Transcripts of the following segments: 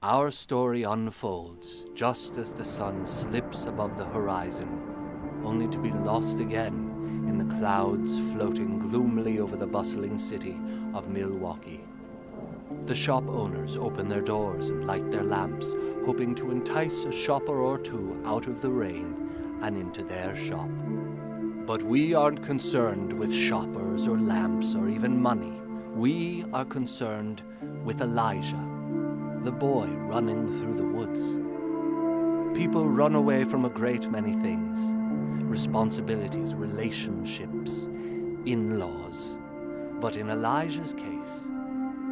Our story unfolds just as the sun slips above the horizon, only to be lost again in the clouds floating gloomily over the bustling city of Milwaukee. The shop owners open their doors and light their lamps, hoping to entice a shopper or two out of the rain and into their shop. But we aren't concerned with shoppers or lamps or even money. We are concerned with Elijah, the boy running through the woods. People run away from a great many things: responsibilities, relationships, in-laws. But in Elijah's case,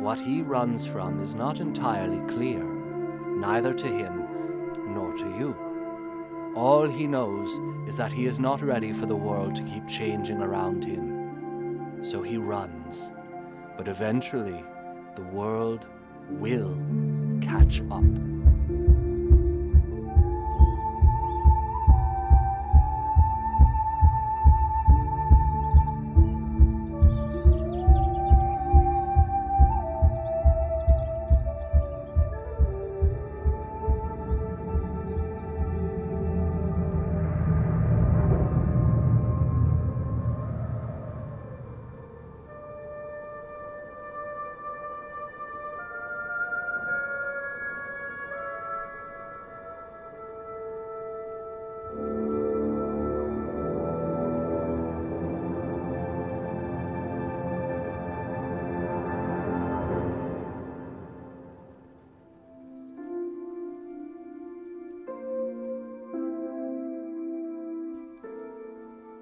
what he runs from is not entirely clear, neither to him nor to you. All he knows is that he is not ready for the world to keep changing around him. So he runs, but eventually the world will catch up.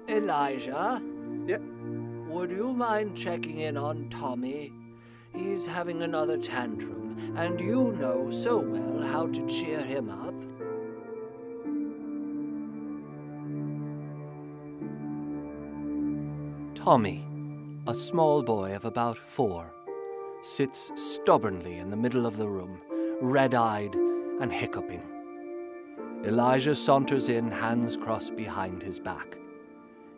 Elijah? Yep. Would you mind checking in on Tommy? He's having another tantrum, and you know so well how to cheer him up. Tommy, a small boy of about 4, sits stubbornly in the middle of the room, red-eyed and hiccuping. Elijah saunters in, hands crossed behind his back.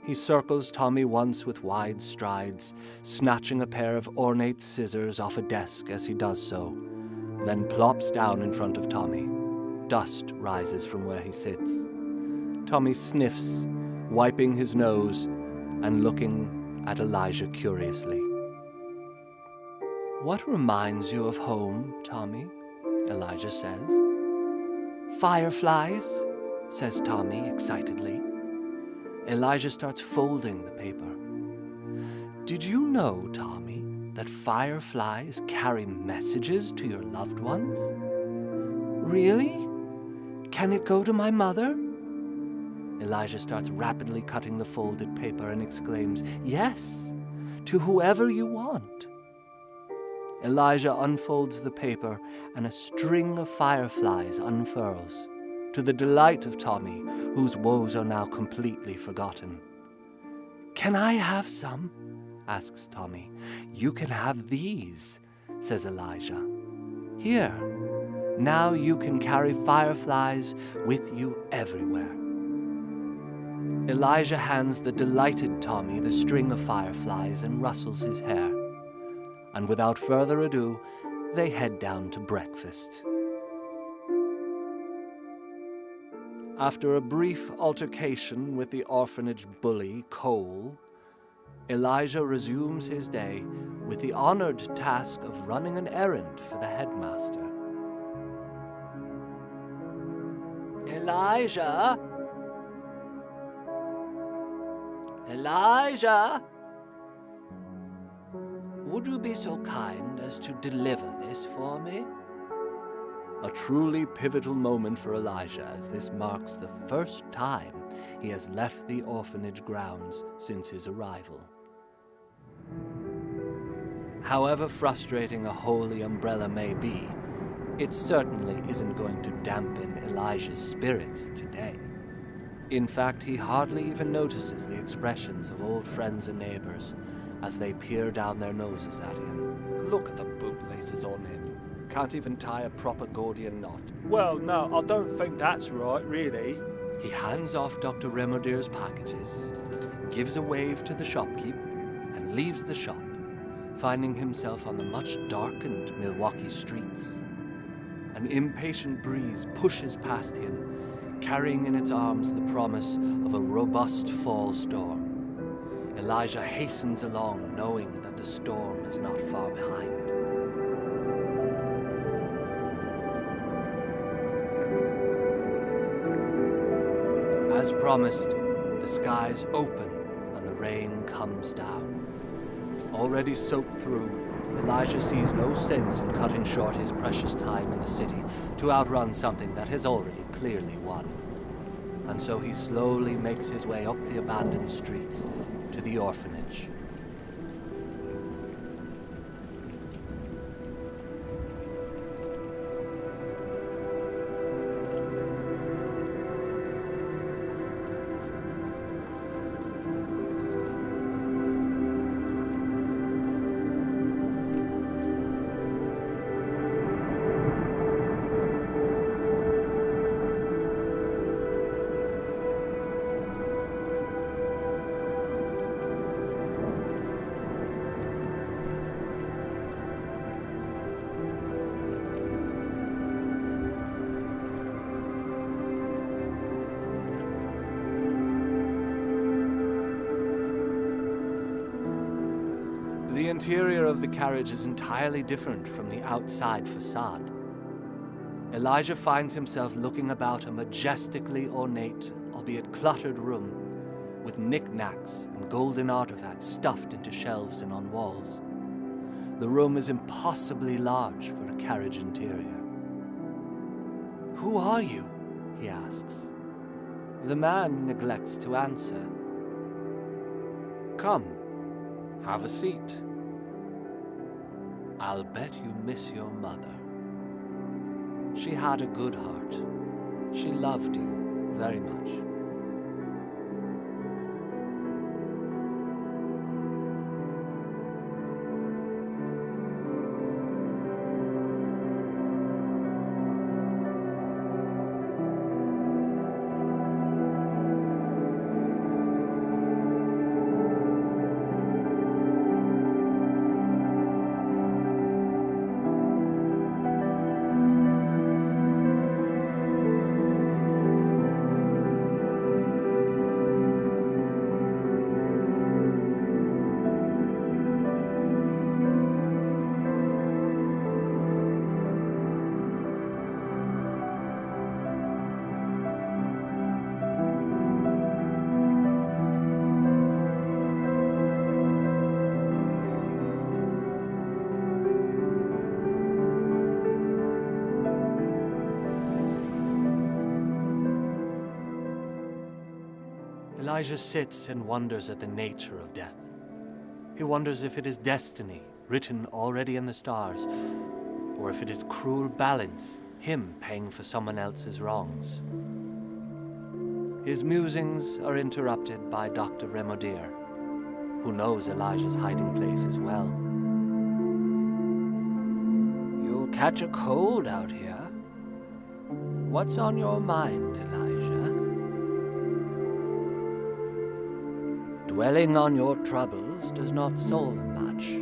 He circles Tommy once with wide strides, snatching a pair of ornate scissors off a desk as he does so, then plops down in front of Tommy. Dust rises from where he sits. Tommy sniffs, wiping his nose and looking at Elijah curiously. "What reminds you of home, Tommy?" Elijah says. "Fireflies," says Tommy excitedly. Elijah starts folding the paper. "Did you know, Tommy, that fireflies carry messages to your loved ones?" "Really? Can it go to my mother?" Elijah starts rapidly cutting the folded paper and exclaims, "Yes, to whoever you want." Elijah unfolds the paper and a string of fireflies unfurls, to the delight of Tommy, whose woes are now completely forgotten. "Can I have some?" asks Tommy. "You can have these," says Elijah. "Here, now you can carry fireflies with you everywhere." Elijah hands the delighted Tommy the string of fireflies and rustles his hair. And without further ado, they head down to breakfast. After a brief altercation with the orphanage bully, Cole, Elijah resumes his day with the honored task of running an errand for the headmaster. "Elijah? Elijah? Would you be so kind as to deliver this for me?" A truly pivotal moment for Elijah, as this marks the first time he has left the orphanage grounds since his arrival. However frustrating a holy umbrella may be, it certainly isn't going to dampen Elijah's spirits today. In fact, he hardly even notices the expressions of old friends and neighbors as they peer down their noses at him. "Look at the bootlaces on him. Can't even tie a proper Gordian knot." Well, no, I don't think that's right, really. He hands off Dr. Remordier's packages, gives a wave to the shopkeep, and leaves the shop, finding himself on the much darkened Milwaukee streets. An impatient breeze pushes past him, carrying in its arms the promise of a robust fall storm. Elijah hastens along, knowing that the storm is not far behind. As promised, the skies open and the rain comes down. Already soaked through, Elijah sees no sense in cutting short his precious time in the city to outrun something that has already clearly won. And so he slowly makes his way up the abandoned streets to the orphanage. The interior of the carriage is entirely different from the outside facade. Elijah finds himself looking about a majestically ornate, albeit cluttered room, with knickknacks and golden artifacts stuffed into shelves and on walls. The room is impossibly large for a carriage interior. "Who are you?" he asks. The man neglects to answer. "Come, have a seat. I'll bet you miss your mother. She had a good heart. She loved you very much." Elijah sits and wonders at the nature of death. He wonders if it is destiny, written already in the stars, or if it is cruel balance, him paying for someone else's wrongs. His musings are interrupted by Dr. Remodier, who knows Elijah's hiding place as well. "You'll catch a cold out here. What's on your mind, Elijah? Dwelling on your troubles does not solve much,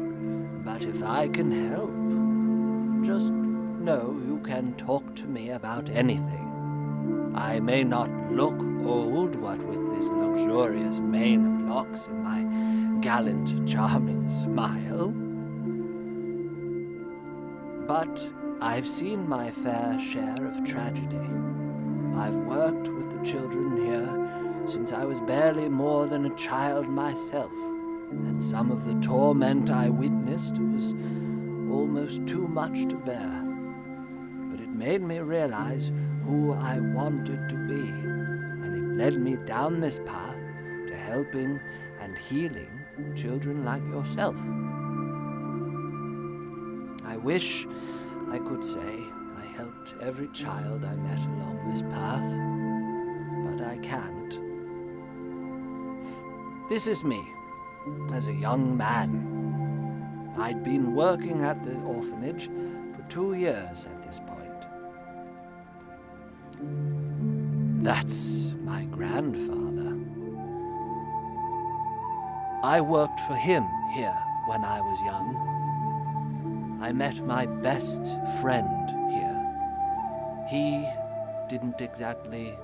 but if I can help, just know you can talk to me about anything. I may not look old, what with this luxurious mane of locks and my gallant, charming smile, but I've seen my fair share of tragedy. I've worked with the children here since I was barely more than a child myself, and some of the torment I witnessed was almost too much to bear. But it made me realize who I wanted to be, and it led me down this path to helping and healing children like yourself. I wish I could say I helped every child I met along this path, but I can't. This is me, as a young man. I'd been working at the orphanage for 2 years at this point. That's my grandfather. I worked for him here when I was young. I met my best friend here, He didn't exactly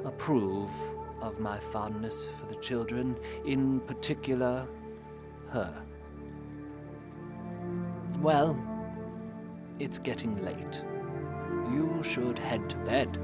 approve of my fondness for the children, in particular, her. Well, it's getting late. You should head to bed.